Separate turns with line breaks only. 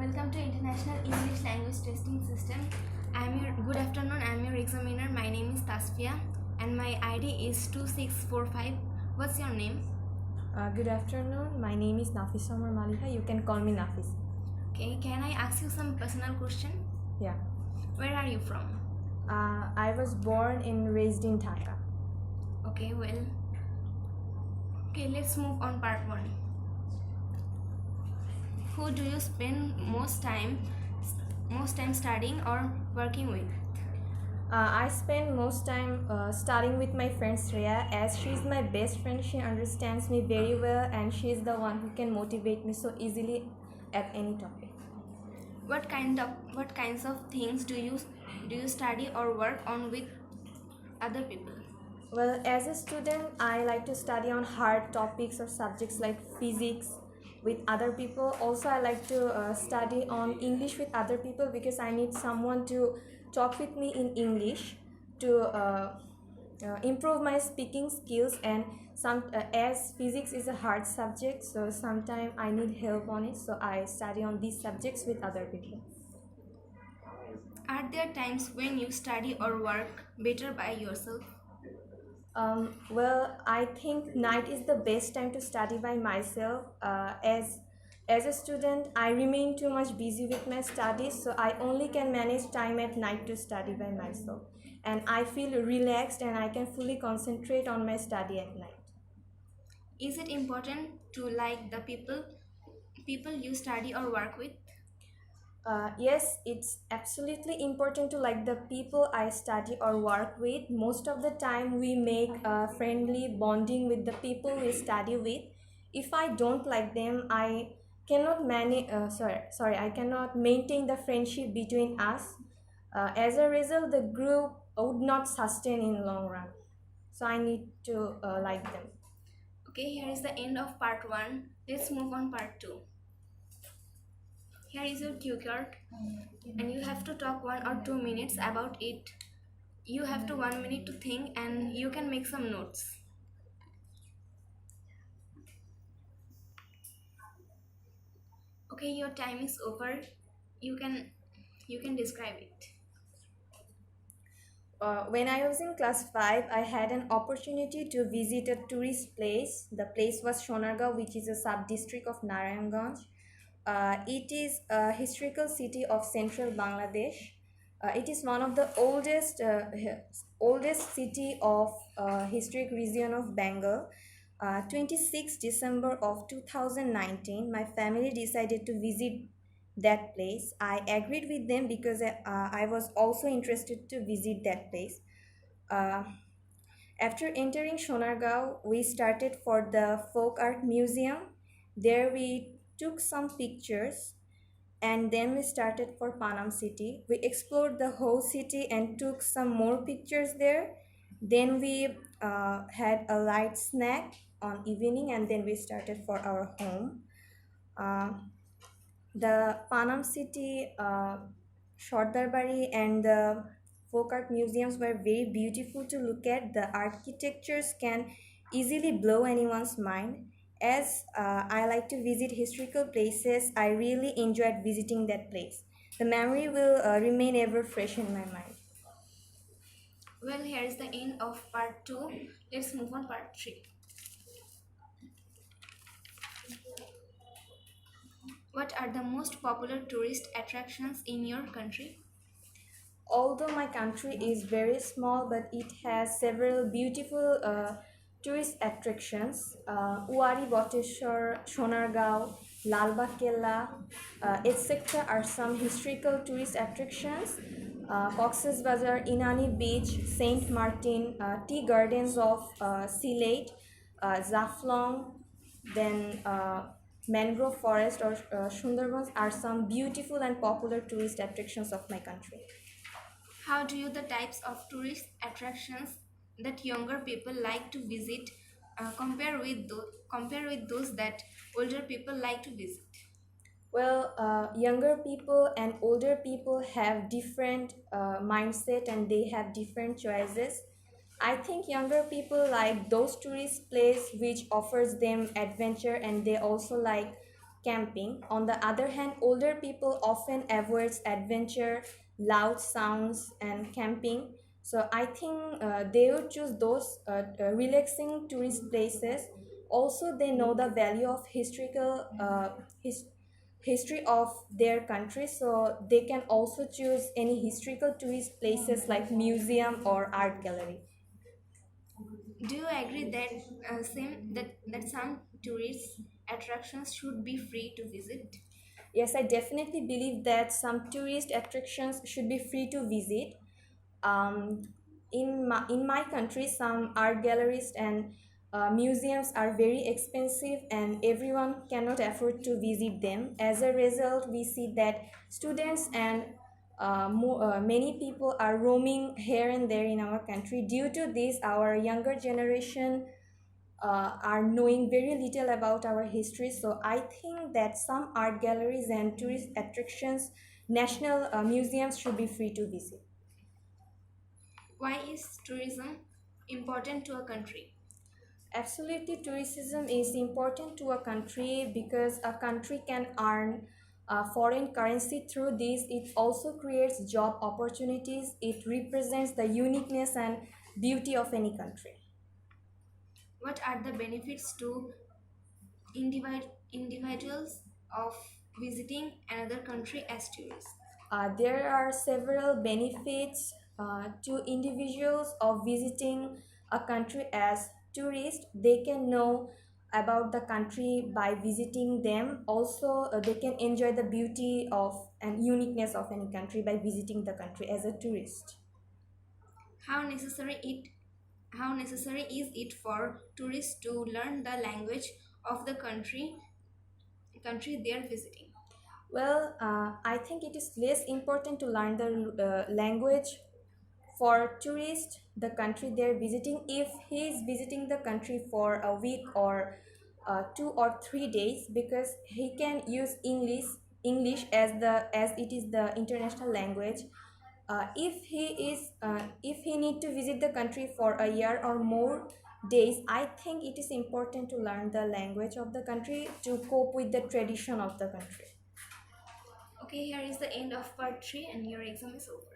Welcome to International English Language Testing System. Good afternoon. I am your examiner. My name is Tasfia and my ID is 2645. What's your name?
Good afternoon. My name is Nafisa Umar Maliha. You can call me Nafis.
Okay, can I ask you some personal question?
Yeah.
Where are you from?
I was born and raised in Dhaka.
Okay, let's move on part 1. Who do you spend most time studying or working with?
I spend most time studying with my friend Shreya, as she is my best friend. She understands me very well and she is the one who can motivate me so easily at any topic.
What kinds of things do you study or work on with other people?
Well, as a student, I like to study on hard topics or subjects like physics with other people. Also, I like to study on English with other people because I need someone to talk with me in English to improve my speaking skills. And as physics is a hard subject, so sometimes I need help on it, so I study on these subjects with other people.
Are there times when you study or work better by yourself?
Well, I think night is the best time to study by myself. As a student, I remain too much busy with my studies, so I only can manage time at night to study by myself. And I feel relaxed and I can fully concentrate on my study at night.
Is it important to like the people you study or work with?
Yes, it's absolutely important to like the people I study or work with. Most of the time, we make friendly bonding with the people we study with. If I don't like them, I cannot manage. I cannot maintain the friendship between us. As a result, the group would not sustain in long run. So I need to like them.
Okay, here is the end of part 1. Let's move on part 2. Here is your cue card and you have to talk 1 or 2 minutes about it. You have to 1 minute to think and you can make some notes. Okay, your time is over. You can describe it.
When I was in class 5, I had an opportunity to visit a tourist place. The place was Sonargaon, which is a sub-district of Narayanganj. It is a historical city of central Bangladesh. It is one of the oldest city of historic region of Bengal. 26 December of 2019, my family decided to visit that place. I agreed with them because I was also interested to visit that place. Uh, After entering Sonargaon, we started for the Folk Art Museum. There we took some pictures and then we started for Panam City. We explored the whole city and took some more pictures there. Then we had a light snack on evening and then we started for our home. The Panam City, Shordarbari and the folk art museums were very beautiful to look at. The architectures can easily blow anyone's mind. As I like to visit historical places, I really enjoyed visiting that place. The memory will remain ever fresh in my mind.
Well, here is the end of part 2. Let's move on part 3. What are the most popular tourist attractions in your country?
Although my country is very small, but it has several beautiful tourist attractions. Uwari Boteshwar, Sonargaon, Lalbagh Kella, etc. are some historical tourist attractions. Cox's Bazar, Inani Beach, Saint Martin, tea gardens of Sylhet, Zaflong, then mangrove forest or Sundarbans are some beautiful and popular tourist attractions of my country.
How do you the types of tourist attractions that younger people like to visit compare with those that older people like to visit?
Well, younger people and older people have different mindset and they have different choices. I think younger people like those tourist places which offers them adventure, and they also like camping. On the other hand, older people often avoids adventure, loud sounds, and camping. So I think they would choose those relaxing tourist places. Also, they know the value of history of their country, so they can also choose any historical tourist places like museum or art gallery.
Do you agree that that some tourist attractions should be free to visit?
Yes, I definitely believe that some tourist attractions should be free to visit. Um, in my country, some art galleries and museums are very expensive, and everyone cannot afford to visit them. As a result, we see that students and many people are roaming here and there in our country. Due to this, our younger generation are knowing very little about our history. So I think that some art galleries and tourist attractions, national museums should be free to visit.
Why is tourism important to a country?
Absolutely, tourism is important to a country because a country can earn foreign currency through this. It also creates job opportunities. It represents the uniqueness and beauty of any country.
What are the benefits to individuals of visiting another country as tourists?
There are several benefits to individuals of visiting a country as tourists. They can know about the country by visiting them. Also, they can enjoy the beauty of and uniqueness of any country by visiting the country as a tourist.
How necessary it how necessary is it for tourists to learn the language of the country they are visiting?
Well, I think it is less important to learn the language for tourists the country they're visiting. If he is visiting the country for a week or 2 or 3 days, because he can use english as it is the international language. If he need to visit the country for a year or more days, I think it is important to learn the language of the country to cope with the tradition of the country.
Okay, here is the end of part 3 and your exam is over.